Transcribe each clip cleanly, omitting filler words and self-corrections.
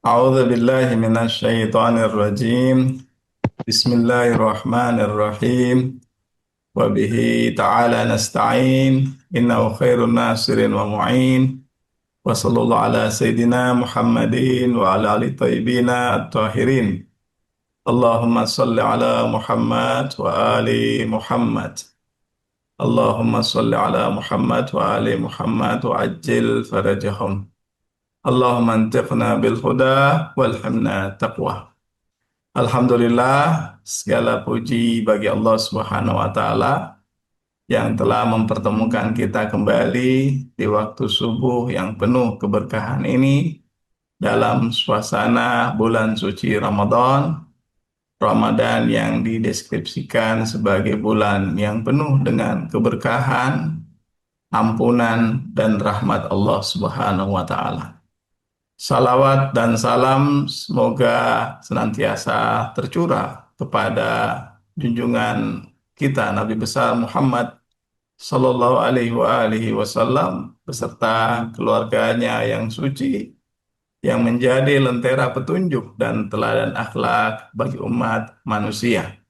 A'udzu billahi minasy syaithanir rajim. Bismillahirrahmanirrahim. Wa bihi ta'ala nasta'in. Innahu khairun nasirin wa mu'in. Wa sallallahu ala sayyidina Muhammadin wa ala ali tayyibina at-tahirin. Allahumma salli ala Muhammad wa ali Muhammad. Allahumma salli ala Muhammad wa ali Muhammad wa ajil farajahum. Allahumma antiqna bil huda walhamna taqwa. Alhamdulillah, segala puji bagi Allah Subhanahu wa Ta'ala yang telah mempertemukan kita kembali di waktu subuh yang penuh keberkahan ini dalam suasana bulan suci Ramadan. Ramadan yang dideskripsikan sebagai bulan yang penuh dengan keberkahan, ampunan, dan rahmat Allah Subhanahu wa Ta'ala. Salawat dan salam semoga senantiasa tercurah kepada junjungan kita Nabi besar Muhammad Sallallahu Alaihi Wasallam beserta keluarganya yang suci yang menjadi lentera petunjuk dan teladan akhlak bagi umat manusia.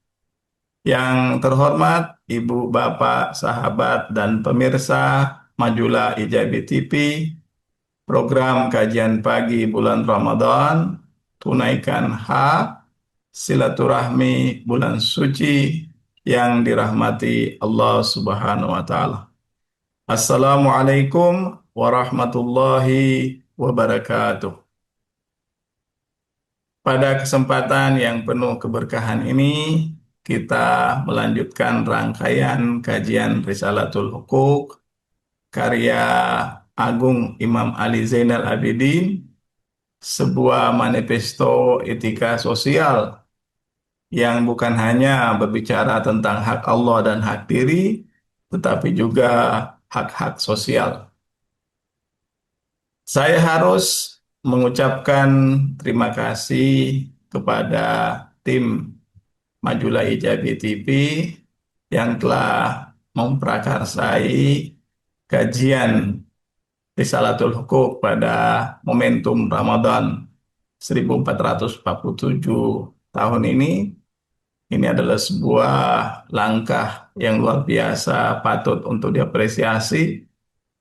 Yang terhormat Ibu, Bapak, sahabat, dan pemirsa Majulah Ijabi TV, program kajian pagi bulan Ramadan, tunaikan hak silaturahmi bulan suci yang dirahmati Allah Subhanahu wa Ta'ala. Assalamualaikum warahmatullahi wabarakatuh. Pada kesempatan yang penuh keberkahan ini, kita melanjutkan rangkaian kajian Risalatul Hukuk karya Agung Imam Ali Zainal Abidin, sebuah manifesto etika sosial yang bukan hanya berbicara tentang hak Allah dan hak diri, tetapi juga hak-hak sosial. Saya harus mengucapkan terima kasih kepada tim Majulah Ijabi TV yang telah memprakarsai kajian Risalatul Hukuk pada momentum Ramadan 1447 tahun ini. Ini adalah sebuah langkah yang luar biasa patut untuk diapresiasi,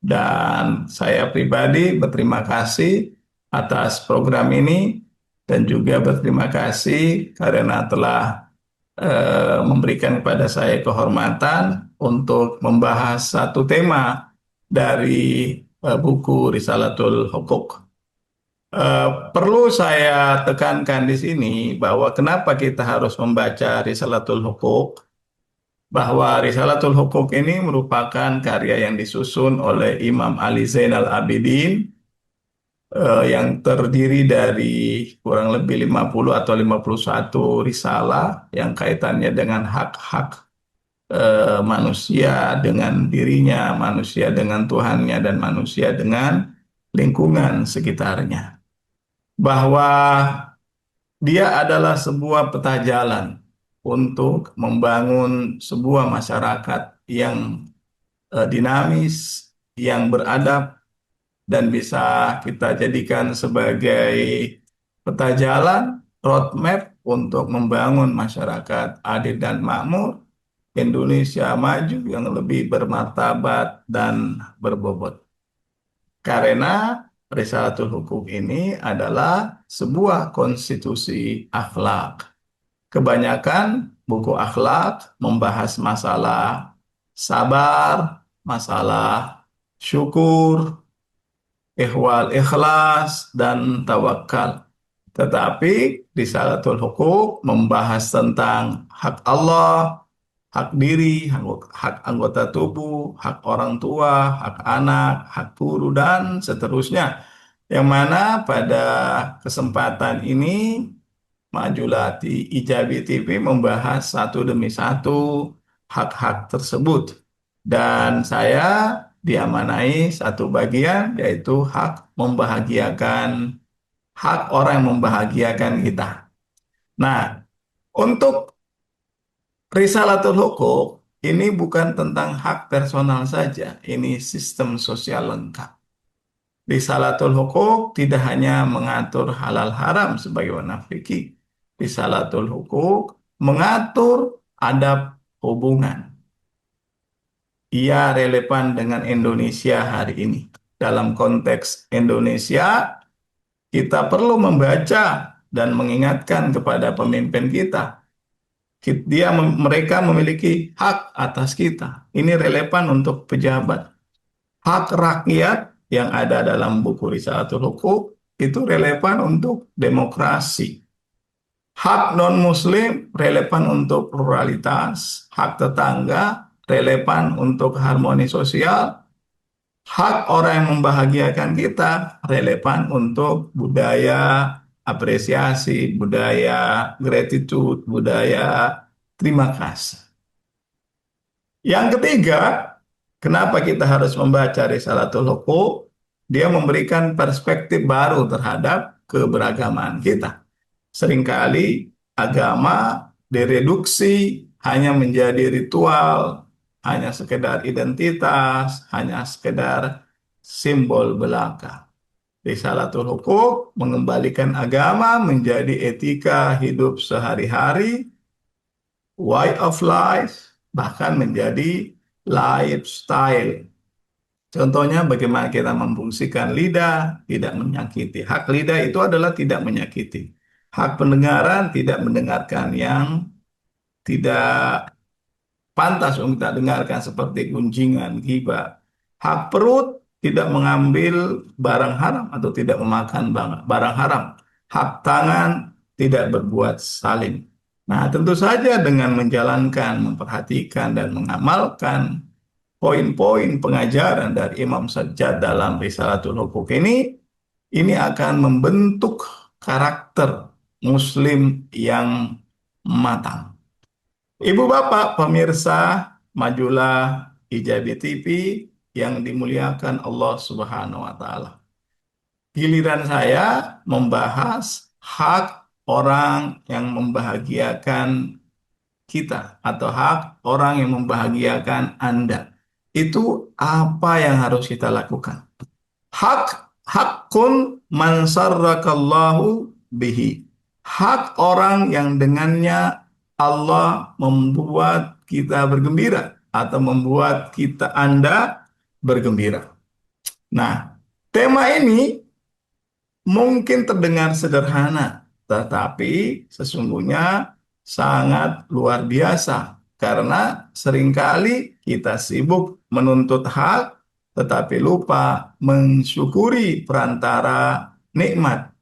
dan saya pribadi berterima kasih atas program ini dan juga berterima kasih karena telah memberikan kepada saya kehormatan untuk membahas satu tema dari buku Risalatul Hukuk. Perlu saya tekankan di sini bahwa kenapa kita harus membaca Risalatul Hukuk, bahwa Risalatul Hukuk ini merupakan karya yang disusun oleh Imam Ali Zainal Abidin, yang terdiri dari kurang lebih 50 atau 51 risalah yang kaitannya dengan hak-hak manusia dengan dirinya, manusia dengan Tuhannya, dan manusia dengan lingkungan sekitarnya. Bahwa dia adalah sebuah peta jalan untuk membangun sebuah masyarakat yang dinamis, yang beradab, dan bisa kita jadikan sebagai peta jalan, roadmap untuk membangun masyarakat adil dan makmur, Indonesia maju yang lebih bermartabat dan berbobot. Karena Risalatul Hukuk ini adalah sebuah konstitusi akhlak. Kebanyakan buku akhlak membahas masalah sabar, masalah syukur, ihwal ikhlas, dan tawakal. Tetapi Risalatul Hukuk membahas tentang hak Allah, hak diri, hak anggota tubuh, hak orang tua, hak anak, hak guru, dan seterusnya. Yang mana pada kesempatan ini Majulah Ijabi TV membahas satu demi satu hak-hak tersebut. Dan saya diamanai satu bagian, yaitu hak membahagiakan, hak orang yang membahagiakan kita. Nah, untuk Risalatul Hukuk ini bukan tentang hak personal saja, ini sistem sosial lengkap. Risalatul Hukuk tidak hanya mengatur halal haram sebagaimana fikih. Risalatul Hukuk mengatur adab hubungan. Ia relevan dengan Indonesia hari ini. Dalam konteks Indonesia, kita perlu membaca dan mengingatkan kepada pemimpin kita. Mereka memiliki hak atas kita. Ini relevan untuk pejabat. Hak rakyat yang ada dalam buku Risalatul Hukuk itu relevan untuk demokrasi. Hak non-Muslim relevan untuk pluralitas, hak tetangga relevan untuk harmoni sosial, hak orang yang membahagiakan kita relevan untuk budaya apresiasi, budaya gratitude, budaya terima kasih. Yang ketiga, kenapa kita harus membaca Risalatul Hukuk? Dia memberikan perspektif baru terhadap keberagamaan kita. Seringkali agama direduksi hanya menjadi ritual, hanya sekedar identitas, hanya sekedar simbol belaka. Risalatul Hukuk mengembalikan agama menjadi etika hidup sehari-hari, way of life, bahkan menjadi lifestyle. Contohnya bagaimana kita memfungsikan lidah, tidak menyakiti. Hak lidah itu adalah tidak menyakiti. Hak pendengaran tidak mendengarkan yang tidak pantas untuk kita dengarkan seperti gunjingan, ghibah. Hak perut tidak mengambil barang haram atau tidak memakan barang haram. Hak tangan tidak berbuat saling. Nah, tentu saja dengan menjalankan, memperhatikan, dan mengamalkan poin-poin pengajaran dari Imam Sajjad dalam Risalatul Hukuk ini akan membentuk karakter Muslim yang matang. Ibu bapak pemirsa Majulah Ijabi TV yang dimuliakan Allah Subhanahu wa Ta'ala. Giliran saya membahas hak orang yang membahagiakan kita atau hak orang yang membahagiakan Anda. Itu apa yang harus kita lakukan? Hakun man sarrakallahu bihi. Hak orang yang dengannya Allah membuat kita bergembira atau membuat Anda bergembira. Nah, tema ini mungkin terdengar sederhana, tetapi sesungguhnya sangat luar biasa karena seringkali kita sibuk menuntut hak tetapi lupa mensyukuri perantara nikmat.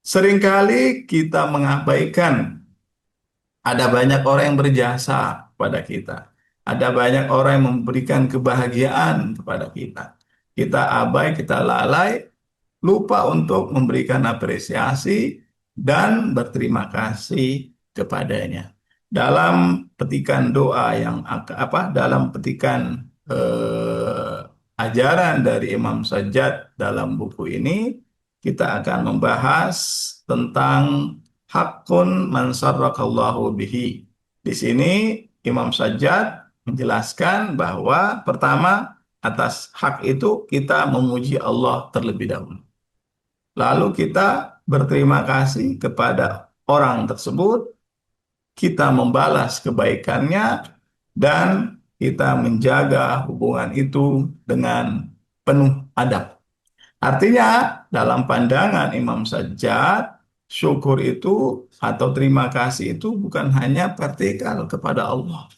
Seringkali kita mengabaikan ada banyak orang yang berjasa pada kita. Ada banyak orang yang memberikan kebahagiaan kepada kita. Kita abai, kita lalai, lupa untuk memberikan apresiasi dan berterima kasih kepadanya. Dalam petikan doa dalam petikan ajaran dari Imam Sajjad dalam buku ini, kita akan membahas tentang hakun man sarrakallahu bihi. Di sini Imam Sajjad menjelaskan bahwa pertama, atas hak itu kita memuji Allah terlebih dahulu. Lalu kita berterima kasih kepada orang tersebut, kita membalas kebaikannya, dan kita menjaga hubungan itu dengan penuh adab. Artinya, dalam pandangan Imam Sajjad, syukur itu atau terima kasih itu bukan hanya vertikal kepada Allah,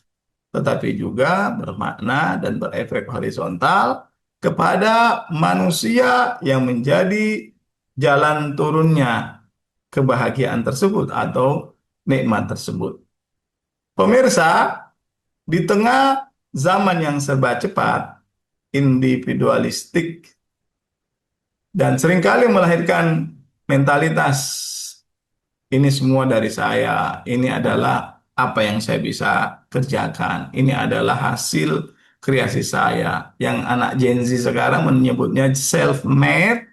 tetapi juga bermakna dan berefek horizontal kepada manusia yang menjadi jalan turunnya kebahagiaan tersebut atau nikmat tersebut. Pemirsa, di tengah zaman yang serba cepat, individualistik, dan seringkali melahirkan mentalitas ini semua dari saya, ini adalah apa yang saya bisa kerjakan, ini adalah hasil kreasi saya. Yang anak Gen Z sekarang menyebutnya self-made.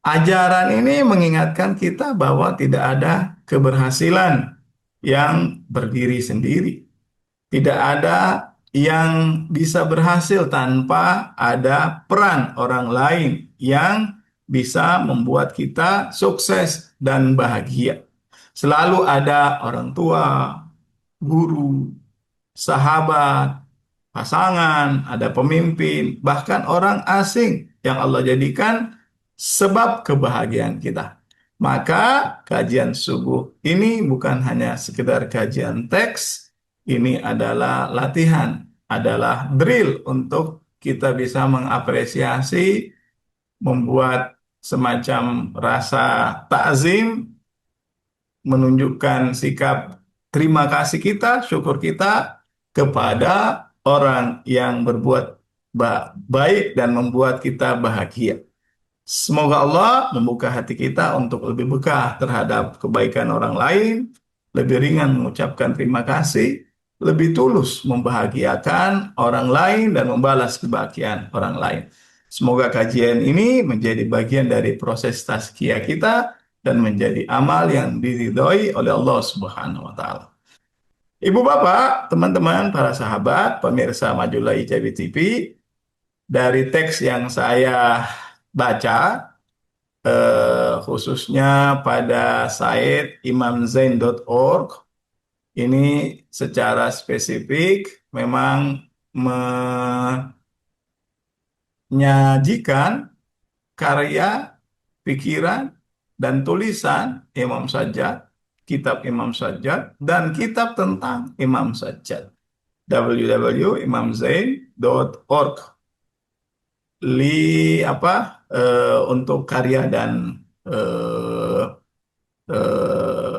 Ajaran ini mengingatkan kita bahwa tidak ada keberhasilan yang berdiri sendiri. Tidak ada yang bisa berhasil tanpa ada peran orang lain. yang bisa membuat kita sukses dan bahagia. Selalu ada orang tua, guru, sahabat, pasangan, ada pemimpin, bahkan orang asing yang Allah jadikan sebab kebahagiaan kita. Maka kajian subuh ini bukan hanya sekedar kajian teks, ini adalah latihan, adalah drill untuk kita bisa mengapresiasi, membuat semacam rasa takzim, menunjukkan sikap terima kasih kita, syukur kita kepada orang yang berbuat baik dan membuat kita bahagia. Semoga Allah membuka hati kita untuk lebih peka terhadap kebaikan orang lain, lebih ringan mengucapkan terima kasih, lebih tulus membahagiakan orang lain dan membalas kebahagiaan orang lain. Semoga kajian ini menjadi bagian dari proses tazkiyah kita dan menjadi amal yang diridhoi oleh Allah Subhanahu wa taala. Ibu bapak, teman-teman, para sahabat, pemirsa Majulah IJB TV, dari teks yang saya baca, khususnya pada site imamzain.org, ini secara spesifik memang menyajikan karya, pikiran, dan tulisan Imam Sajjad, kitab Imam Sajjad, dan kitab tentang Imam Sajjad. www.imamzain.org untuk karya dan eh,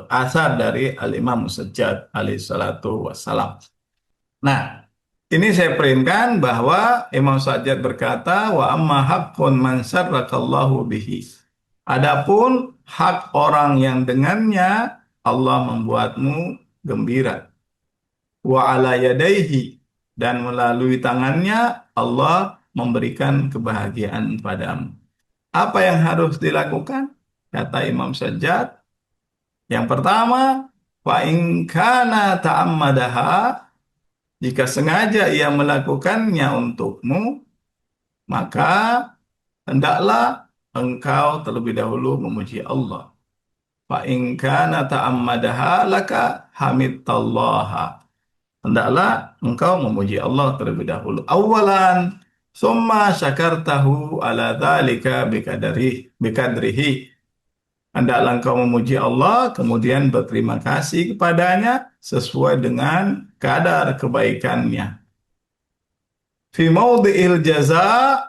asar dari Al-Imam Sajjad alaihi salatu wassalam. Nah, ini saya perinkan bahwa Imam Sajjad berkata, wa amma haqqun man syarrakallahu bihi. Adapun hak orang yang dengannya Allah membuatmu gembira. Wa ala yadaihi, dan melalui tangannya Allah memberikan kebahagiaan padamu. Apa yang harus dilakukan? Kata Imam Sajjad, yang pertama, fa in kana ta'ammadaha, jika sengaja ia melakukannya untukmu, maka hendaklah engkau terlebih dahulu memuji Allah. Fa in kana ta'ammadaha laka hamidtallaha. Hendaklah engkau memuji Allah terlebih dahulu. Awalan, summa syakartahu ala dzalika bikadrihi. Hendaklah engkau memuji Allah, kemudian berterima kasih kepadanya sesuai dengan kadar kebaikannya. Fi maudhi'il jaza,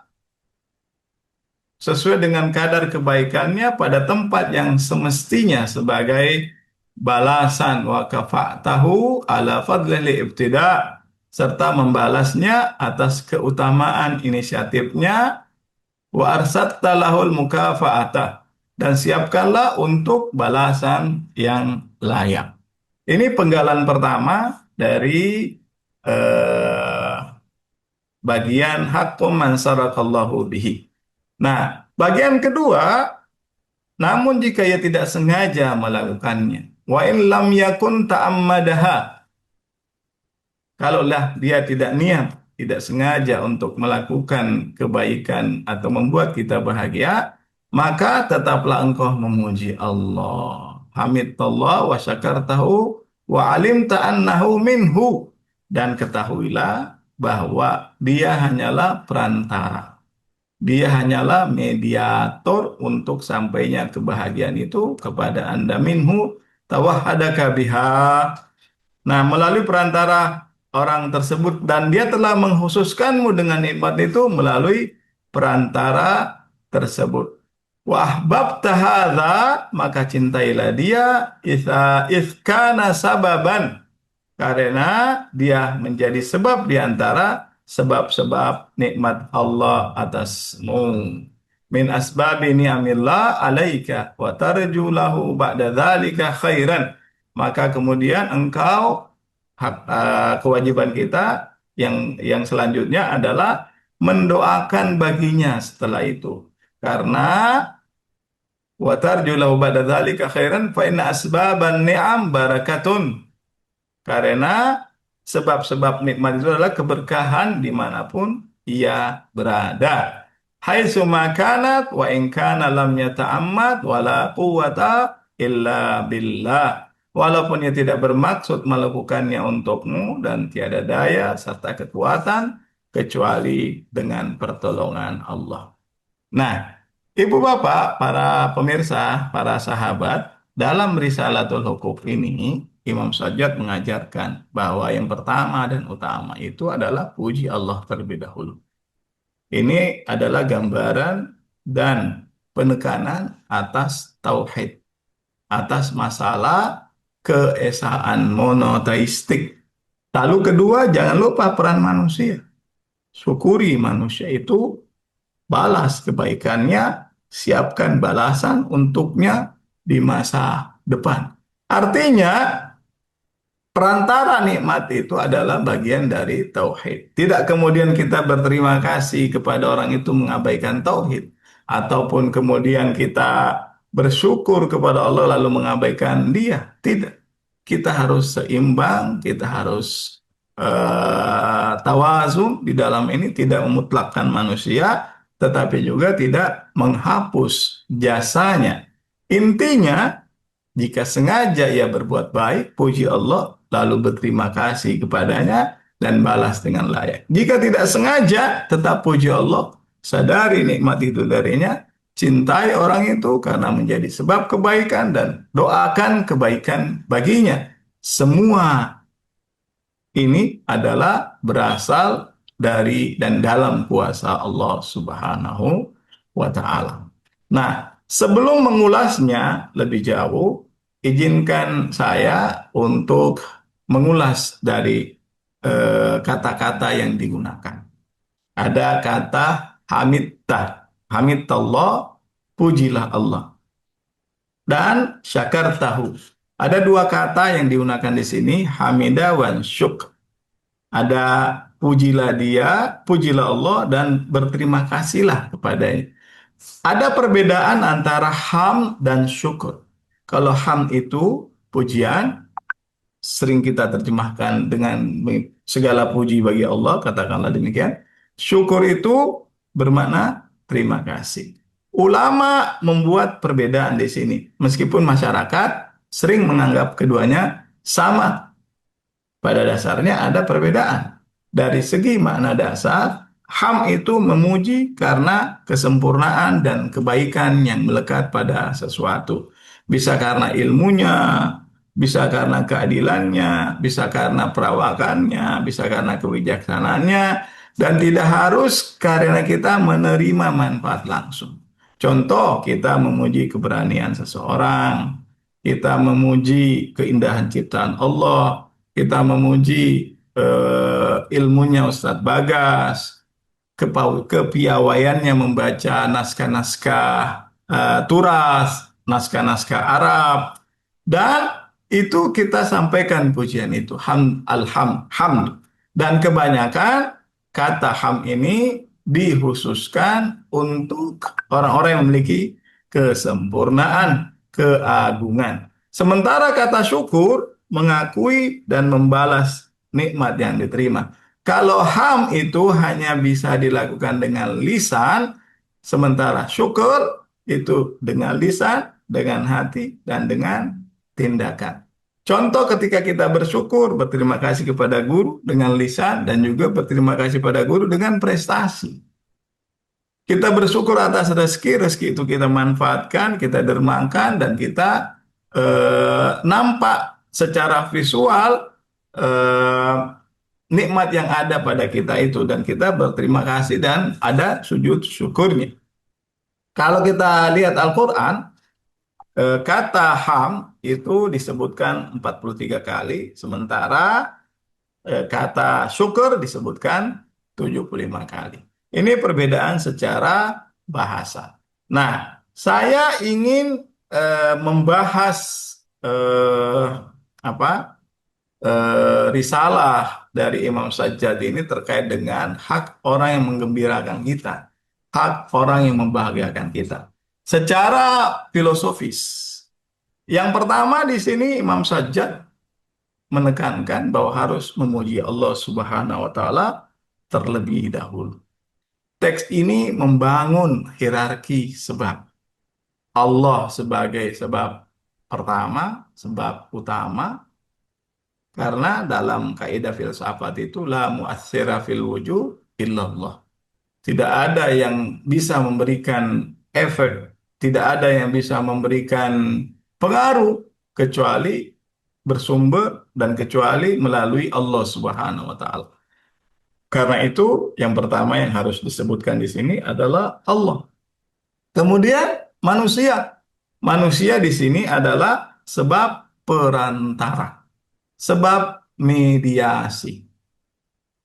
sesuai dengan kadar kebaikannya pada tempat yang semestinya sebagai balasan, wa kafa'tahu ala fadlil ibtida, serta membalasnya atas keutamaan inisiatifnya, wa arsadta lahul mukafa'ata, dan siapkanlah untuk balasan yang layak. Ini penggalan pertama dari bagian haqqum man sarakallahu bihi. Nah, bagian kedua, namun jika ia tidak sengaja melakukannya, wa in lam yakun ta'ammadaha, kalaulah dia tidak niat, tidak sengaja untuk melakukan kebaikan atau membuat kita bahagia, maka tetaplah engkau memuji Allah. Hamidallah wa syakartahu wa alimta annahu minhu, dan ketahuilah bahwa dia hanyalah perantara. Dia hanyalah mediator untuk sampainya kebahagiaan itu kepada Anda. Minhu tawahhadaka biha. Nah, melalui perantara orang tersebut, dan dia telah menghususkanmu dengan nikmat itu melalui perantara tersebut. Wa ahbabta hadza, maka cintailah dia, iskana sababan, karena dia menjadi sebab di antara sebab-sebab nikmat Allah atasmu. Min asbabi ni'amillah alaika wa tarju lahu ba'da dzalika khairan. Maka kemudian engkau, kewajiban kita yang selanjutnya adalah mendoakan baginya setelah itu. Karena wa tarju lahu ba'da dzalika khairan fa inna asbaban ni'am barakatun. Karena sebab-sebab nikmat itu adalah keberkahan dimanapun ia berada. haitsu ma kanat wa in kana lam yata'ammad wala quwwata illa billah. Walaupun ia tidak bermaksud melakukannya untukmu dan tiada daya serta kekuatan kecuali dengan pertolongan Allah. Nah, Ibu Bapak, para pemirsa, para sahabat, dalam Risalatul Hukuk ini, Imam Sajjad mengajarkan bahwa yang pertama dan utama itu adalah puji Allah terlebih dahulu. Ini adalah gambaran dan penekanan atas tauhid, atas masalah keesaan monoteistik. Lalu kedua, jangan lupa peran manusia. Syukuri manusia itu, balas kebaikannya, siapkan balasan untuknya di masa depan. Artinya, perantara nikmat itu adalah bagian dari tauhid. Tidak kemudian kita berterima kasih kepada orang itu mengabaikan tauhid, ataupun kemudian kita bersyukur kepada Allah lalu mengabaikan dia. Tidak. Kita harus seimbang, kita harus tawazu di dalam ini, tidak memutlakkan manusia, tetapi juga tidak menghapus jasanya. Intinya, jika sengaja ia berbuat baik, puji Allah, lalu berterima kasih kepadanya, dan balas dengan layak. Jika tidak sengaja, tetap puji Allah, sadari nikmat itu darinya, cintai orang itu karena menjadi sebab kebaikan, dan doakan kebaikan baginya. Semua ini adalah berasal dari dan dalam kuasa Allah Subhanahu wa Ta'ala. Nah, sebelum mengulasnya lebih jauh, izinkan saya untuk mengulas dari kata-kata yang digunakan. Ada kata hamidtah, hamidallah, pujilah Allah, dan syakartahu. Ada dua kata yang digunakan di sini, hamidah wan syuk. Ada pujilah dia, pujilah Allah, dan berterima kasihlah kepadanya. Ada perbedaan antara ham dan syukur. Kalau ham itu pujian, sering kita terjemahkan dengan segala puji bagi Allah, katakanlah demikian. Syukur itu bermakna terima kasih. Ulama membuat perbedaan di sini, meskipun masyarakat sering menganggap keduanya sama. Pada dasarnya ada perbedaan. Dari segi makna dasar, ham itu memuji karena kesempurnaan dan kebaikan yang melekat pada sesuatu. Bisa karena ilmunya, bisa karena keadilannya, bisa karena perawakannya, bisa karena kebijaksanaannya, dan tidak harus karena kita menerima manfaat langsung. Contoh, kita memuji keberanian seseorang, kita memuji keindahan ciptaan Allah, kita memuji ilmunya Ustadz Bagas, kepiawaiannya membaca naskah-naskah turas, naskah-naskah Arab, dan itu kita sampaikan pujian itu, hamd. Dan kebanyakan kata ham ini dikhususkan untuk orang-orang yang memiliki kesempurnaan, keagungan. Sementara kata syukur mengakui dan membalas nikmat yang diterima. Kalau ham itu hanya bisa dilakukan dengan lisan, sementara syukur itu dengan lisan, dengan hati, dan dengan tindakan. Contoh, ketika kita bersyukur, berterima kasih kepada guru dengan lisan, dan juga berterima kasih pada guru dengan prestasi. Kita bersyukur atas rezeki, rezeki itu kita manfaatkan, kita dermakan, dan kita nampak secara visual eh, nikmat yang ada pada kita itu, dan kita berterima kasih dan ada sujud syukurnya. Kalau kita lihat Al-Quran, kata ham itu disebutkan 43 kali, sementara kata syukur disebutkan 75 kali. Ini perbedaan secara bahasa. Nah, saya ingin membahas eh, apa risalah dari Imam Sajjad ini terkait dengan hak orang yang menggembirakan kita, hak orang yang membahagiakan kita. Secara filosofis, yang pertama di sini Imam Sajjad menekankan bahwa harus memuji Allah Subhanahu wa taala terlebih dahulu. teks ini membangun hierarki sebab. Allah sebagai sebab pertama, sebab utama, karena dalam kaidah filsafat itu la muassira fil wujud illallah. Tidak ada yang bisa memberikan efek, tidak ada yang bisa memberikan pengaruh kecuali bersumber dan kecuali melalui Allah Subhanahu wa taala. Karena itu yang pertama yang harus disebutkan di sini adalah Allah. Kemudian manusia. Manusia di sini adalah sebab perantara, sebab mediasi.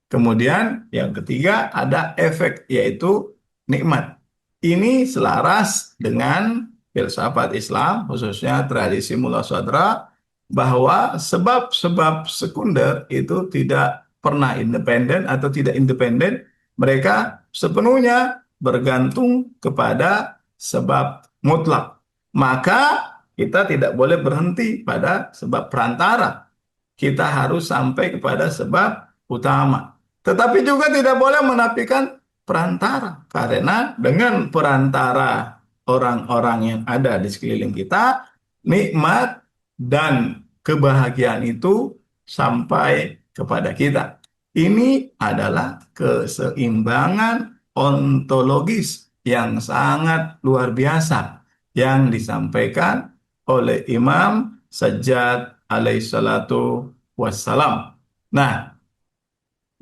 Kemudian yang ketiga ada efek yaitu nikmat. Ini selaras dengan filsafat Islam khususnya tradisi Mula Sadra bahwa sebab-sebab sekunder itu tidak pernah independen atau tidak independen, mereka sepenuhnya bergantung kepada sebab mutlak. Maka kita tidak boleh berhenti pada sebab perantara. Kita harus sampai kepada sebab utama. Tetapi juga tidak boleh menafikan perantara. Karena dengan perantara orang-orang yang ada di sekeliling kita, nikmat dan kebahagiaan itu sampai kepada kita. Ini adalah keseimbangan ontologis yang sangat luar biasa yang disampaikan oleh Imam Sajjad alaihissalatu wassalam. Nah,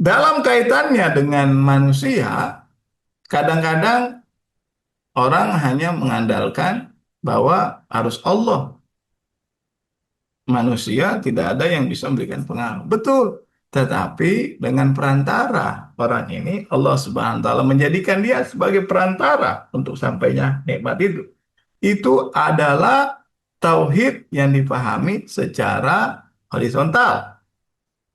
dalam kaitannya dengan manusia, kadang-kadang orang hanya mengandalkan bahwa harus Allah. Manusia tidak ada yang bisa memberikan pengaruh. Betul. Tetapi dengan perantara orang ini, Allah Subhanahu wa taala menjadikan dia sebagai perantara untuk sampainya nikmat itu. Itu adalah tauhid yang dipahami secara horizontal.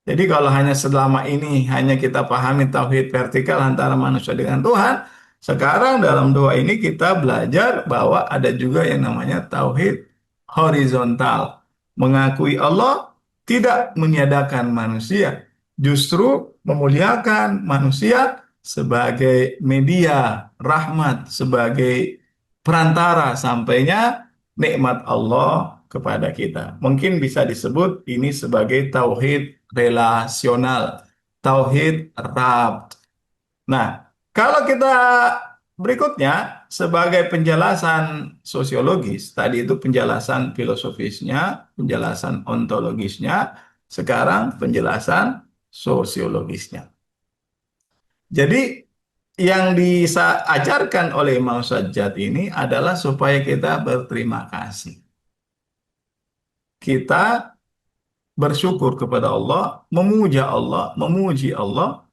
Jadi kalau hanya selama ini hanya kita pahami tauhid vertikal antara manusia dengan Tuhan, sekarang dalam doa ini kita belajar bahwa ada juga yang namanya tauhid horizontal. Mengakui Allah tidak meniadakan manusia, justru memuliakan manusia sebagai media rahmat, sebagai perantara sampainya nikmat Allah kepada kita. Mungkin bisa disebut ini sebagai tauhid relasional, tauhid rabt. Nah, kalau kita berikutnya sebagai penjelasan sosiologis, tadi itu penjelasan filosofisnya, penjelasan ontologisnya, sekarang penjelasan sosiologisnya. Jadi yang diajarkan oleh Imam Sajjad ini adalah supaya kita berterima kasih. Kita bersyukur kepada Allah, memuja Allah, memuji Allah,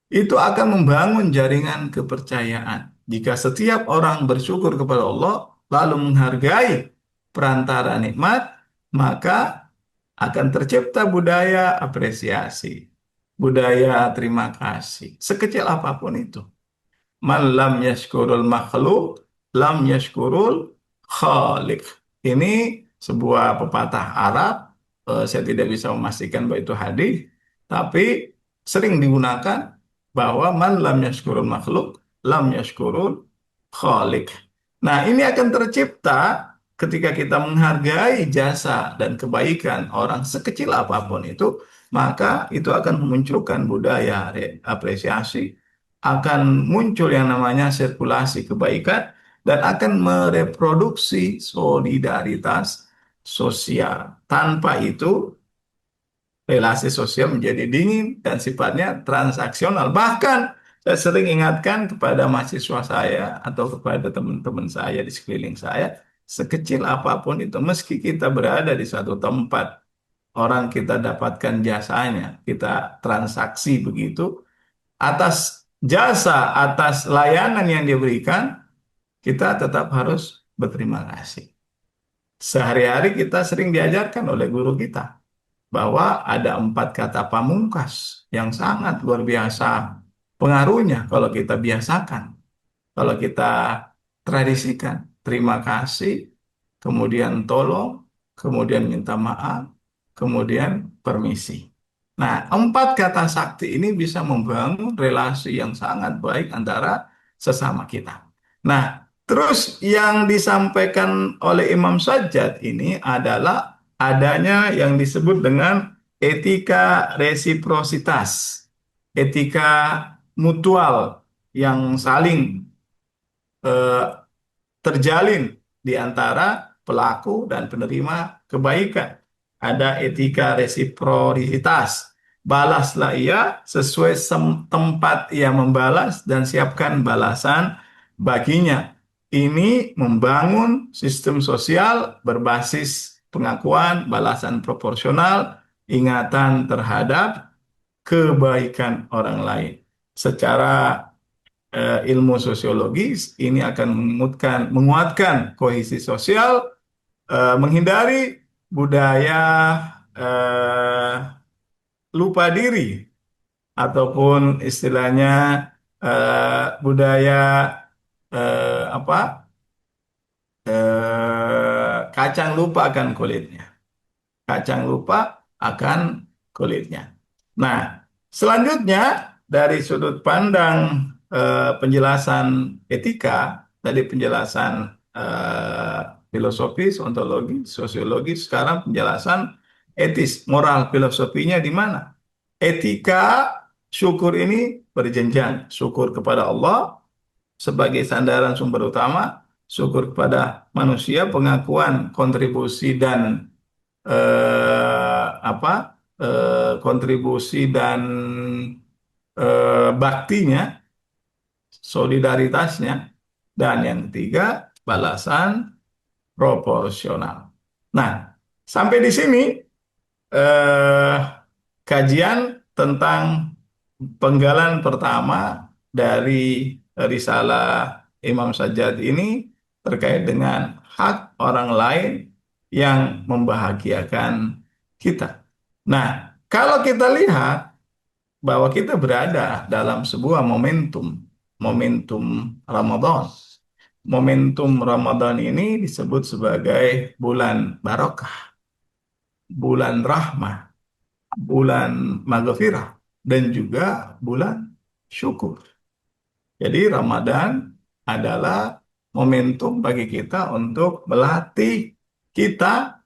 itu akan membangun jaringan kepercayaan. Jika setiap orang bersyukur kepada Allah, lalu menghargai perantara nikmat, maka akan tercipta budaya apresiasi, budaya terima kasih, sekecil apapun itu. Man lam yashkurul makhluk, lam yashkurul khaliq. Ini sebuah pepatah Arab. Saya tidak bisa memastikan bahwa itu hadis, tapi sering digunakan bahwa man lam yashkurul makhluk, lam yashkurul khaliq. Nah, ini akan tercipta ketika kita menghargai jasa dan kebaikan orang sekecil apapun itu, maka itu akan memunculkan budaya apresiasi, akan muncul yang namanya sirkulasi kebaikan dan akan mereproduksi solidaritas sosial. Tanpa itu, relasi sosial menjadi dingin dan sifatnya transaksional. Bahkan saya sering ingatkan kepada mahasiswa saya atau kepada teman-teman saya di sekeliling saya, sekecil apapun itu, meski kita berada di suatu tempat, orang kita dapatkan jasanya, kita transaksi begitu, atas jasa, atas layanan yang diberikan, kita tetap harus berterima kasih. Sehari-hari kita sering diajarkan oleh guru kita bahwa ada 4 kata pamungkas yang sangat luar biasa pengaruhnya kalau kita biasakan, kalau kita tradisikan. Terima kasih, kemudian tolong, kemudian minta maaf, kemudian permisi. Nah, empat kata sakti ini bisa membangun relasi yang sangat baik antara sesama kita. Nah, terus yang disampaikan oleh Imam Sajjad ini adalah adanya yang disebut dengan etika resiprositas, etika mutual yang saling eh, terjalin di antara pelaku dan penerima kebaikan. Ada etika resiprositas. Balaslah ia sesuai tempat ia membalas dan siapkan balasan baginya. Ini membangun sistem sosial berbasis pengakuan, balasan proporsional, ingatan terhadap kebaikan orang lain. Secara ilmu sosiologis ini akan menguatkan kohesi sosial, menghindari budaya eh, lupa diri ataupun istilahnya budaya apa kacang lupa akan kulitnya. Kacang lupa akan kulitnya. Nah, selanjutnya dari sudut pandang penjelasan etika, tadi penjelasan eh, filosofis, ontologi, sosiologi, sekarang penjelasan etis, moral, filosofinya di mana? Etika syukur ini berjenjang. Syukur kepada Allah sebagai sandaran sumber utama, syukur kepada manusia, pengakuan, kontribusi dan kontribusi dan baktinya, solidaritasnya, dan yang ketiga balasan proporsional. Nah, sampai di sini eh, kajian tentang penggalan pertama dari Risalah Imam Sajjad ini terkait dengan hak orang lain yang membahagiakan kita. Nah, kalau kita lihat bahwa kita berada dalam sebuah momentum, momentum Ramadan. Momentum Ramadan ini disebut sebagai bulan barokah, bulan rahmah, bulan maghfirah, dan juga bulan syukur. Jadi Ramadan adalah momentum bagi kita untuk melatih kita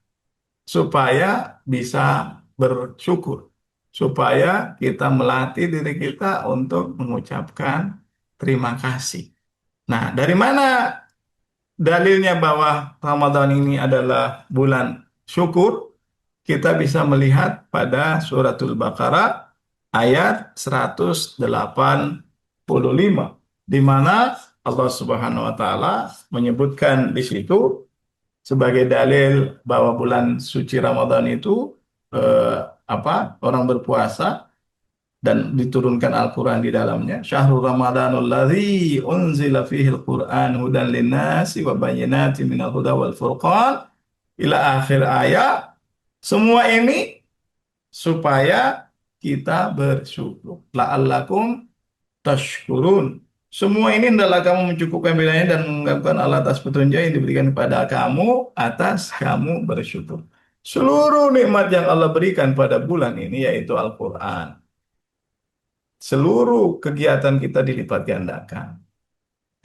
supaya bisa bersyukur, supaya kita melatih diri kita untuk mengucapkan terima kasih. Nah, dari mana dalilnya bahwa Ramadan ini adalah bulan syukur? Kita bisa melihat pada suratul Baqarah ayat 185, di mana Allah Subhanahu wa taala menyebutkan di situ sebagai dalil bahwa bulan suci Ramadan itu orang berpuasa dan diturunkan Al-Quran di dalamnya. Syahrul Ramadanul ladzi unzila fihi al-Quran hudan linnasi wa bayyinatin minal huda wal furqan ila akhir ayat. Semua ini supaya kita bersyukur. La'allakum tashkurun. Semua ini adalah kamu mencukupkan bilangnya dan mengungkapkan Allah atas petunjuk yang diberikan kepada kamu atas kamu bersyukur. Seluruh nikmat yang Allah berikan pada bulan ini yaitu Al-Quran. Seluruh kegiatan kita dilipat gandakan.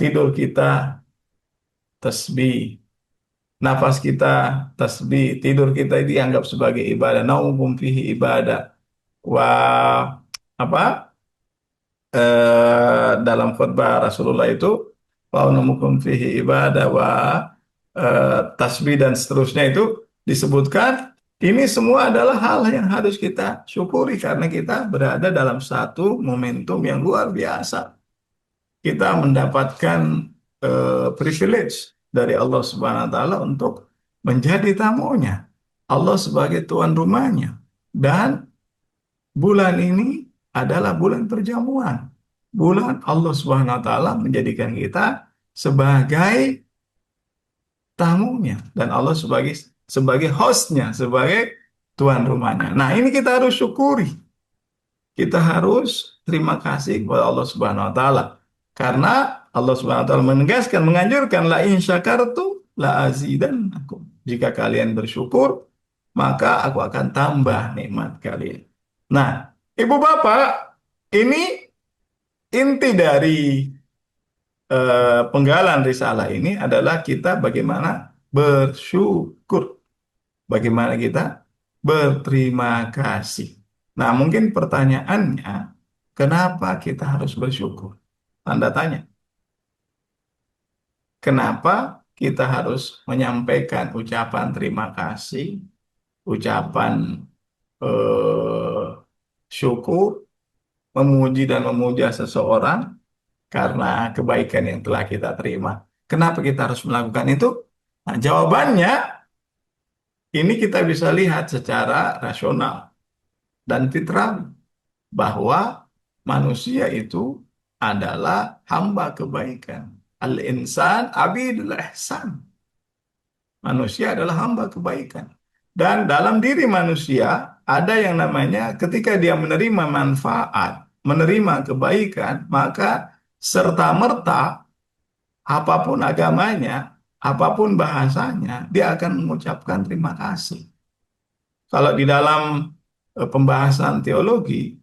Tidur kita tasbih, nafas kita tasbih, tidur kita dianggap sebagai ibadah. Naumum fihi ibadah. Wah, apa? Dalam khutbah Rasulullah itu naumukum fihi ibadah wa tasbih dan seterusnya itu disebutkan ini semua adalah hal yang harus kita syukuri karena kita berada dalam satu momentum yang luar biasa. Kita mendapatkan privilege dari Allah Subhanahu wa taala untuk menjadi tamunya. Allah sebagai tuan rumahnya. Dan bulan ini adalah bulan perjamuan. Bulan Allah Subhanahu wa taala menjadikan kita sebagai tamunya dan Allah sebagai hostnya, sebagai tuan rumahnya. Nah, ini kita harus syukuri. Kita harus terima kasih kepada Allah Subhanahu wa taala. Karena Allah Subhanahu wa taala menegaskan, menganjurkan la in syakartum la azidannakum. Jika kalian bersyukur, maka aku akan tambah nikmat kalian. Nah, Ibu Bapak, ini inti dari penggalan risalah ini adalah kita bagaimana bersyukur, bagaimana kita berterima kasih. Nah, mungkin pertanyaannya, kenapa kita harus bersyukur? Tanda tanya. Kenapa kita harus menyampaikan ucapan terima kasih, ucapan eh, syukur, memuji dan memuja seseorang karena kebaikan yang telah kita terima. Kenapa kita harus melakukan itu? Nah, jawabannya ini kita bisa lihat secara rasional dan fitrah bahwa manusia itu adalah hamba kebaikan. Al-insan abidul ihsan. Manusia adalah hamba kebaikan. Dan dalam diri manusia ada yang namanya ketika dia menerima manfaat, menerima kebaikan, maka serta-merta apapun agamanya, apapun bahasanya, dia akan mengucapkan terima kasih. Kalau di dalam pembahasan teologi,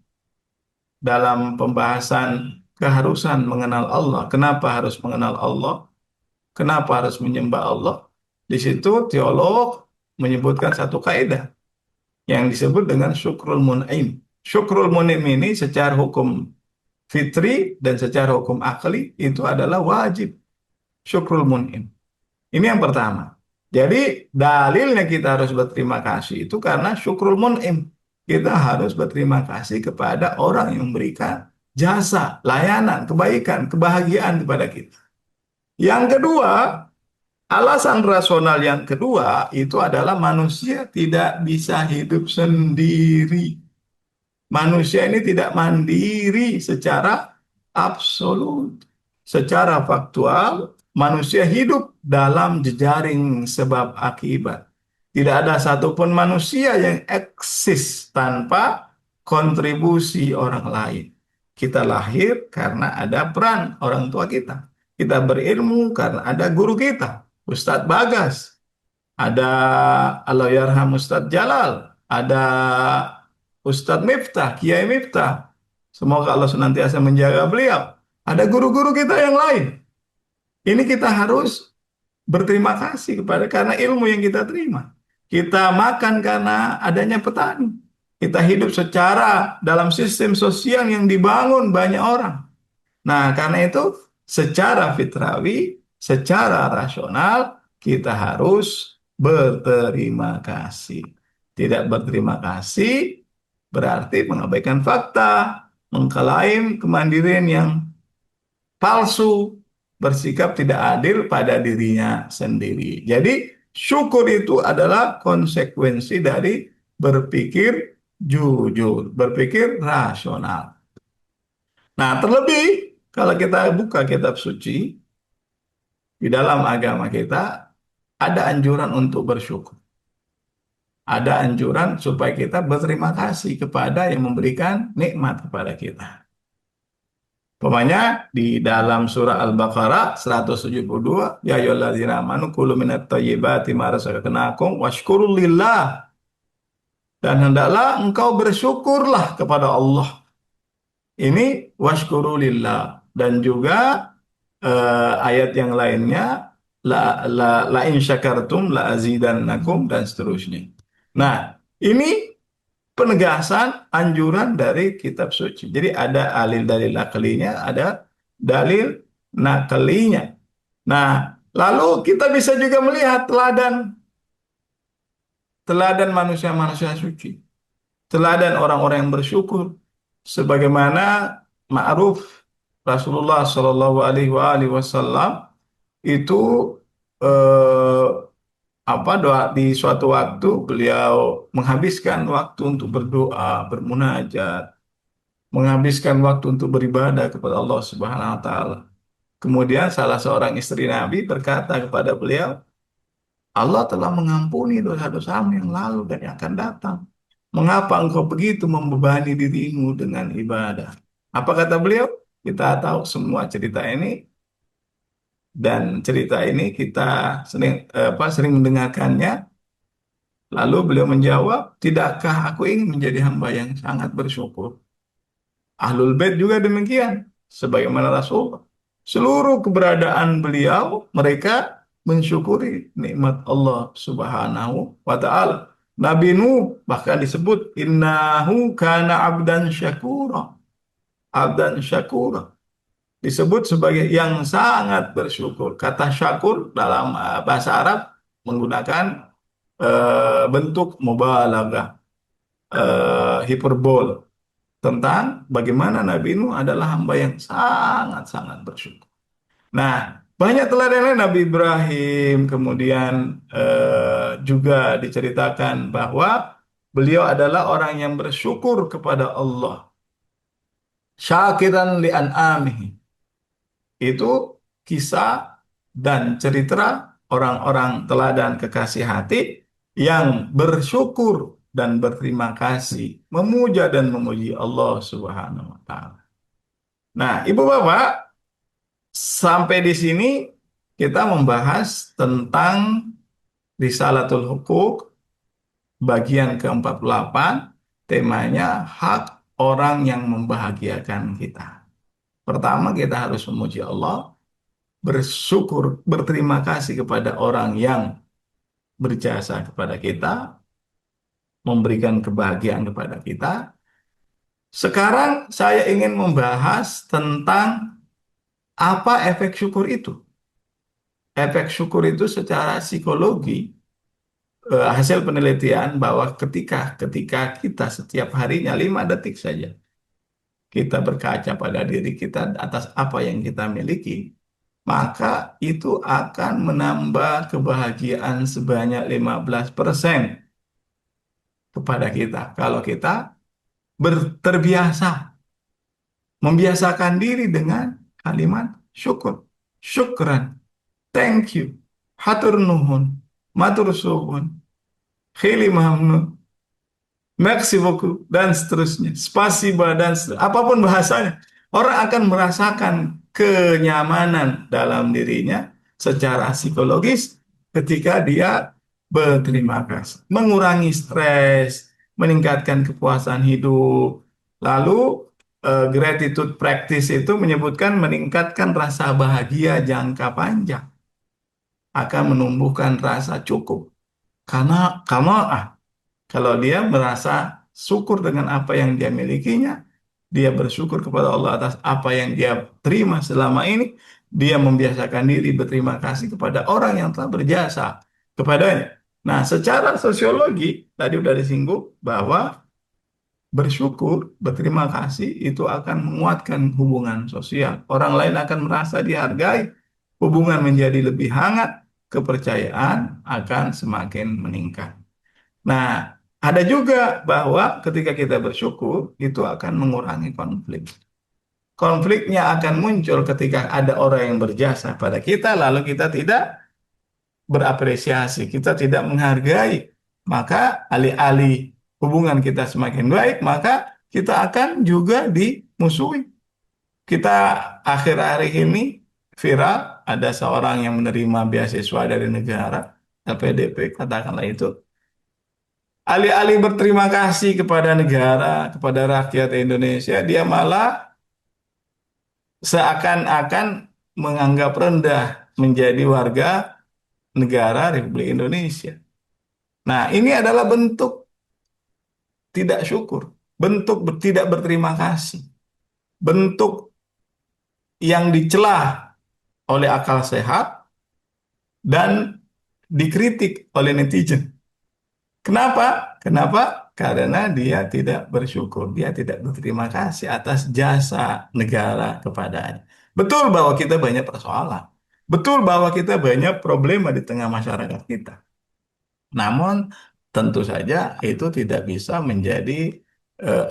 dalam pembahasan keharusan mengenal Allah, kenapa harus mengenal Allah, kenapa harus menyembah Allah, di situ teolog menyebutkan satu kaidah yang disebut dengan syukrul mun'im. Syukrul mun'im ini secara hukum fitri dan secara hukum akli itu adalah wajib syukrul mun'im. Ini yang pertama. Jadi dalilnya kita harus berterima kasih itu karena syukrul mun'im. Kita harus berterima kasih kepada orang yang memberikan jasa, layanan, kebaikan, kebahagiaan kepada kita. Yang kedua, alasan rasional yang kedua itu adalah manusia tidak bisa hidup sendiri. Manusia ini tidak mandiri secara absolut. Secara faktual, manusia hidup dalam jejaring sebab akibat. Tidak ada satupun manusia yang eksis tanpa kontribusi orang lain. Kita lahir karena ada peran orang tua kita. Kita berilmu karena ada guru kita, Ustadz Bagas. Ada Allahyarham Ustadz Jalal. Ada Ustadz Miftah, Kiai Miftah. Semoga Allah senantiasa menjaga beliau. Ada guru-guru kita yang lain. Ini kita harus berterima kasih kepada karena ilmu yang kita terima. Kita makan karena adanya petani. Kita hidup secara dalam sistem sosial yang dibangun banyak orang. Nah, karena itu secara fitrawi, secara rasional, kita harus berterima kasih. Tidak berterima kasih berarti mengabaikan fakta, mengklaim kemandirian yang palsu, bersikap tidak adil pada dirinya sendiri. Jadi, syukur itu adalah konsekuensi dari berpikir jujur, berpikir rasional. Nah, terlebih kalau kita buka kitab suci, di dalam agama kita ada anjuran untuk bersyukur. Ada anjuran supaya kita berterima kasih kepada yang memberikan nikmat kepada kita. Umpamanya di dalam surah Al-Baqarah 172, ya ayyuhalladzina amanu kulu minat thayyibati ma razaqnakum washkuru lillah. Dan hendaklah engkau bersyukurlah kepada Allah. Ini washkuru lillah. Dan juga ayat yang lainnya la in syakartum la azidannakum dan seterusnya. Nah, ini penegasan anjuran dari kitab suci. Jadi ada dalil aklinya, ada dalil naklinya. Nah, lalu kita bisa juga melihat teladan teladan manusia-manusia suci, teladan orang-orang yang bersyukur, sebagaimana ma'ruf Rasulullah Shallallahu Alaihi Wasallam itu eh, doa di suatu waktu beliau menghabiskan waktu untuk berdoa, bermunajat, menghabiskan waktu untuk beribadah kepada Allah Subhanahu wa taala. Kemudian salah seorang istri Nabi berkata kepada beliau, Allah telah mengampuni dosa-dosamu yang lalu dan yang akan datang. Mengapa engkau begitu membebani dirimu dengan ibadah? Apa kata beliau? Kita tahu semua cerita ini dan cerita ini kita sering mendengarkannya Lalu beliau menjawab, tidakkah aku ingin menjadi hamba yang sangat bersyukur? Ahlul Bait juga demikian. Sebagaimana Rasul, seluruh keberadaan beliau, mereka mensyukuri nikmat Allah Subhanahu wa Ta'ala. Nabi Nuh bahkan disebut innahu kana abdan syakura. Abdan syakura disebut sebagai yang sangat bersyukur. Kata syakur dalam bahasa Arab menggunakan bentuk mubalaghah, hiperbol tentang bagaimana Nabi Nuh adalah hamba yang sangat-sangat bersyukur. Nah, banyak teladan lain Nabi Ibrahim, kemudian juga diceritakan bahwa beliau adalah orang yang bersyukur kepada Allah. Syakiran li an'amihi. Itu kisah dan cerita orang-orang teladan kekasih hati yang bersyukur dan berterima kasih, memuja dan memuji Allah Subhanahu wa Ta'ala. Nah, Ibu Bapak, sampai di sini kita membahas tentang Risalatul Hukuk bagian ke-48, temanya hak orang yang membahagiakan kita. Pertama, kita harus memuji Allah, bersyukur, berterima kasih kepada orang yang berjasa kepada kita, memberikan kebahagiaan kepada kita. Sekarang saya ingin membahas tentang apa efek syukur itu. Efek syukur itu secara psikologi, hasil penelitian bahwa ketika ketika kita setiap harinya 5 detik saja kita berkaca pada diri kita atas apa yang kita miliki, maka itu akan menambah kebahagiaan sebanyak 15% kepada kita. Kalau kita terbiasa, membiasakan diri dengan kalimat syukur. Syukran, thank you, hatur nuhun, matur suhun, khili mahmud, merci beaucoup, dan seterusnya. Spasiba, dan seterusnya. Apapun bahasanya. Orang akan merasakan kenyamanan dalam dirinya secara psikologis ketika dia berterima kasih. Mengurangi stres, meningkatkan kepuasan hidup. Lalu, gratitude practice itu menyebutkan meningkatkan rasa bahagia jangka panjang. Akan menumbuhkan rasa cukup. Karena, kalau dia merasa syukur dengan apa yang dia milikinya, dia bersyukur kepada Allah atas apa yang dia terima selama ini, dia membiasakan diri berterima kasih kepada orang yang telah berjasa kepadanya. Nah, secara sosiologi, tadi sudah disinggung bahwa bersyukur, berterima kasih itu akan menguatkan hubungan sosial. Orang lain akan merasa dihargai, hubungan menjadi lebih hangat, kepercayaan akan semakin meningkat. Nah, ada juga bahwa ketika kita bersyukur, itu akan mengurangi konflik. Konfliknya akan muncul ketika ada orang yang berjasa pada kita, lalu kita tidak berapresiasi, kita tidak menghargai. Maka alih-alih hubungan kita semakin baik, maka kita akan juga dimusuhi. Kita akhir-akhir ini viral, ada seorang yang menerima beasiswa dari negara, LPDP, katakanlah itu. Alih-alih berterima kasih kepada negara, kepada rakyat Indonesia, dia malah seakan-akan menganggap rendah menjadi warga negara Republik Indonesia. Nah, ini adalah bentuk tidak syukur, bentuk tidak berterima kasih, bentuk yang dicela oleh akal sehat dan dikritik oleh netizen. Kenapa? Kenapa? Karena dia tidak bersyukur, dia tidak berterima kasih atas jasa negara kepadanya. Betul bahwa kita banyak persoalan, betul bahwa kita banyak problema di tengah masyarakat kita. Namun tentu saja itu tidak bisa menjadi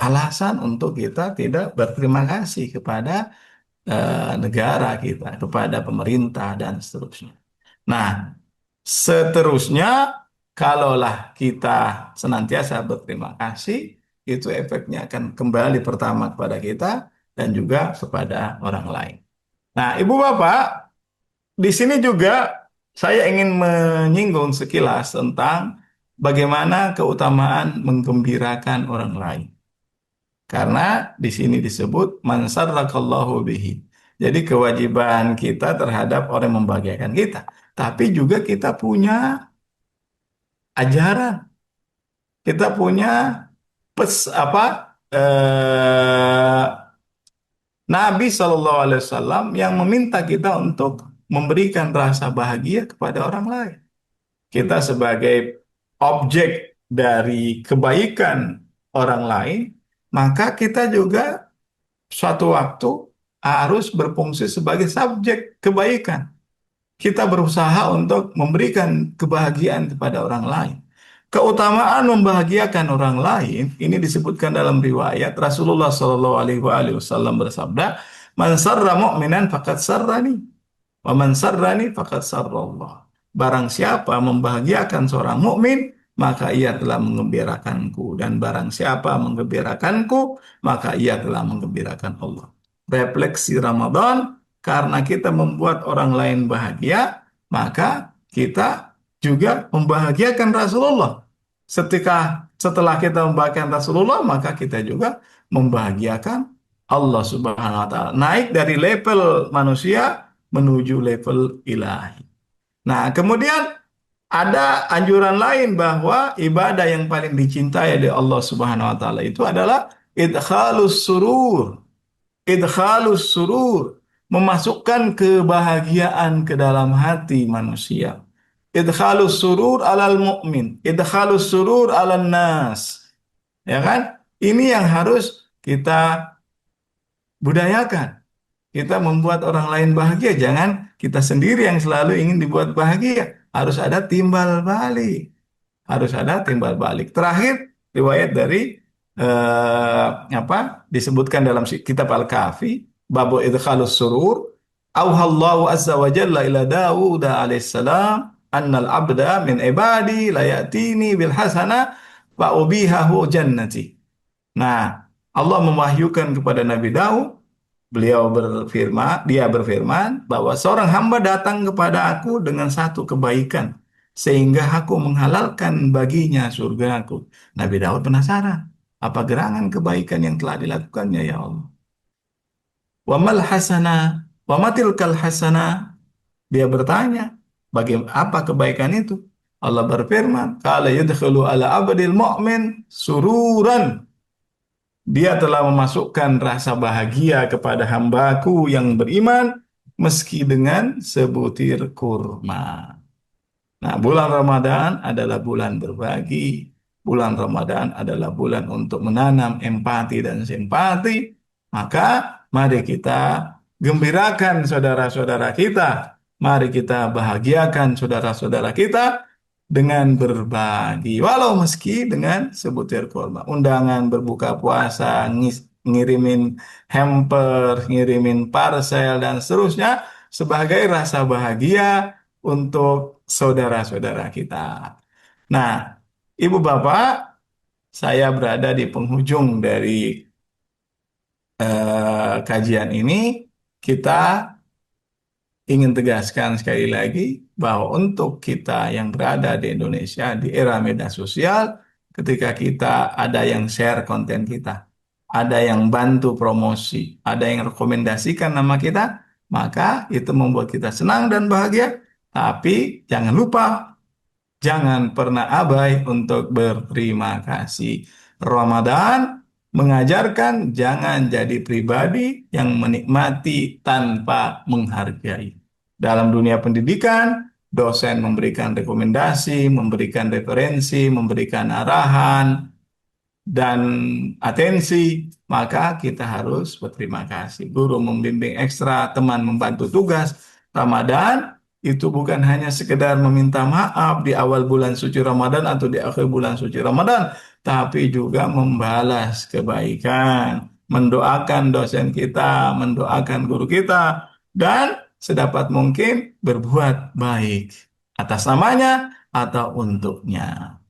alasan untuk kita tidak berterima kasih kepada negara kita, kepada pemerintah dan seterusnya. Nah, seterusnya, kalaulah kita senantiasa berterima kasih, itu efeknya akan kembali pertama kepada kita dan juga kepada orang lain. Nah, Ibu Bapak, di sini juga saya ingin menyinggung sekilas tentang bagaimana keutamaan menggembirakan orang lain. Karena di sini disebut man sarrakallahu bihi. Jadi kewajiban kita terhadap orang yang membahagiakan kita. Tapi juga kita punya ajaran, kita punya apa Nabi Shallallahu Alaihi Wasallam yang meminta kita untuk memberikan rasa bahagia kepada orang lain. Kita sebagai objek dari kebaikan orang lain, maka kita juga suatu waktu harus berfungsi sebagai subjek kebaikan. Kita berusaha untuk memberikan kebahagiaan kepada orang lain. Keutamaan membahagiakan orang lain ini disebutkan dalam riwayat Rasulullah Shallallahu Alaihi Wasallam bersabda, "Man sarra mu'minan faqad sarrani, wa man sarrani faqad sarrallah." Barang siapa membahagiakan seorang mukmin, maka ia telah menggembirakanku, dan barang siapa menggembirakanku, maka ia telah menggembirakan Allah. Refleksi Ramadan, karena kita membuat orang lain bahagia, maka kita juga membahagiakan Rasulullah. Setelah kita membahagiakan Rasulullah, maka kita juga membahagiakan Allah Subhanahu wa taala. Naik dari level manusia menuju level ilahi. Nah, kemudian ada anjuran lain bahwa ibadah yang paling dicintai oleh Allah Subhanahu wa taala itu adalah idkhalus surur. Idkhalus surur, memasukkan kebahagiaan ke dalam hati manusia. Idkhalus surur alal mu'min, idkhalus surur alal nas. Ya kan? Ini yang harus kita budayakan. Kita membuat orang lain bahagia, jangan kita sendiri yang selalu ingin dibuat bahagia. Harus ada timbal balik. Harus ada timbal balik. Terakhir, riwayat dari disebutkan dalam kitab Al-Kahfi, babu idkhalus surur, auhallahu azza wa jalla ila Dawud alaihissalam annal abda min ibadi la ya'tini bil hasana wa ubihahu jannati. Nah, Allah mewahyukan kepada Nabi Daud, dia berfirman bahwa seorang hamba datang kepada aku dengan satu kebaikan, sehingga aku menghalalkan baginya surgaku. Nabi Daud penasaran, apa gerangan kebaikan yang telah dilakukannya ya Allah? Wa mal hasana, wa matilkal hasana. Dia bertanya, bagaimana apa kebaikan itu? Allah berfirman, qala yudkhilu ala abdil mu'min sururan. Dia telah memasukkan rasa bahagia kepada hambaku yang beriman meski dengan sebutir kurma. Nah, bulan Ramadan adalah bulan berbagi. Bulan Ramadan adalah bulan untuk menanam empati dan simpati. Maka mari kita gembirakan saudara-saudara kita. Mari kita bahagiakan saudara-saudara kita dengan berbagi, walau meski dengan sebutir kurma. Undangan berbuka puasa, ngirimin hamper, ngirimin parcel, dan seterusnya sebagai rasa bahagia untuk saudara-saudara kita. Nah, Ibu Bapak, saya berada di penghujung dari kajian ini. Kita ingin tegaskan sekali lagi bahwa untuk kita yang berada di Indonesia di era media sosial, ketika kita ada yang share konten kita, ada yang bantu promosi, ada yang rekomendasikan nama kita, maka itu membuat kita senang dan bahagia. Tapi jangan lupa, jangan pernah abai untuk berterima kasih. Ramadan mengajarkan jangan jadi pribadi yang menikmati tanpa menghargai. Dalam dunia pendidikan, dosen memberikan rekomendasi, memberikan referensi, memberikan arahan, dan atensi, maka kita harus berterima kasih. Guru membimbing ekstra, teman membantu tugas. Ramadan itu bukan hanya sekedar meminta maaf di awal bulan suci Ramadan atau di akhir bulan suci Ramadan, tapi juga membalas kebaikan, mendoakan dosen kita, mendoakan guru kita, dan sedapat mungkin berbuat baik atas namanya atau untuknya.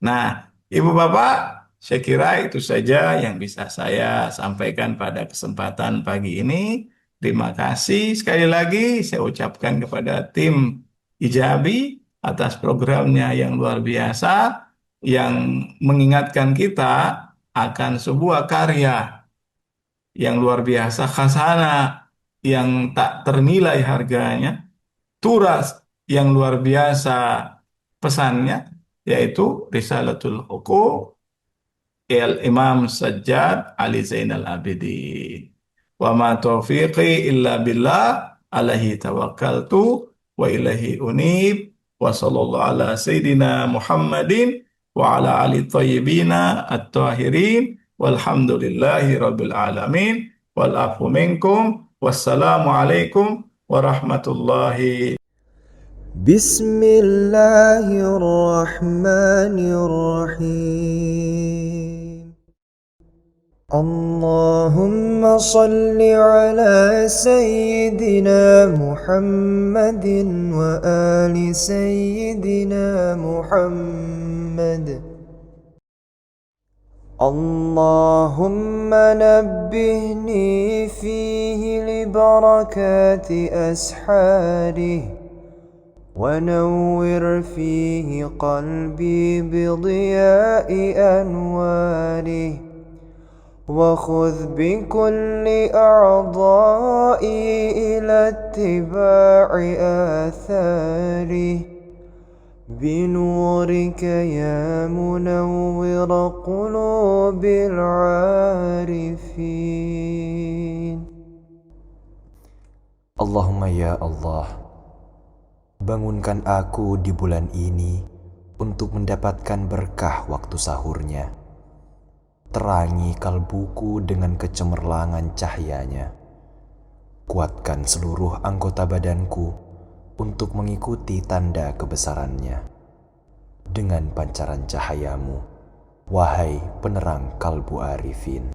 Nah, Ibu Bapak, saya kira itu saja yang bisa saya sampaikan pada kesempatan pagi ini. Terima kasih sekali lagi saya ucapkan kepada tim Ijabi atas programnya yang luar biasa. yang mengingatkan kita akan sebuah karya yang luar biasa, khasana yang tak ternilai harganya, turas yang luar biasa pesannya, yaitu Risalatul Huquq Imam Sajjad Ali Zainal Abidin. Wa ma taufiqi illa billah alaihi tawakkaltu wa ilaihi unib wa sallallahu ala sayyidina Muhammadin wa ala ali tayyibina at-tahirin walhamdulillahi rabbil alamin wal afu minkum wassalamu alaikum warahmatullahi. بسم الله الرحمن الرحيم. اللهم صل على سيدنا محمد وآل سيدنا محمد. اللهم نبهني فيه لبركات أسحاره، ونور فيه قلبي بضياء أنواره، وخذ بكل أعضائي إلى اتباع آثاره، بنورك يا منور قلوب العارفين. اللهم ya Allah, bangunkan aku di bulan ini untuk mendapatkan berkah waktu sahurnya. Terangi kalbuku dengan kecemerlangan cahayanya. Kuatkan seluruh anggota badanku untuk mengikuti tanda kebesarannya. Dengan pancaran cahayamu, wahai penerang kalbu arifin.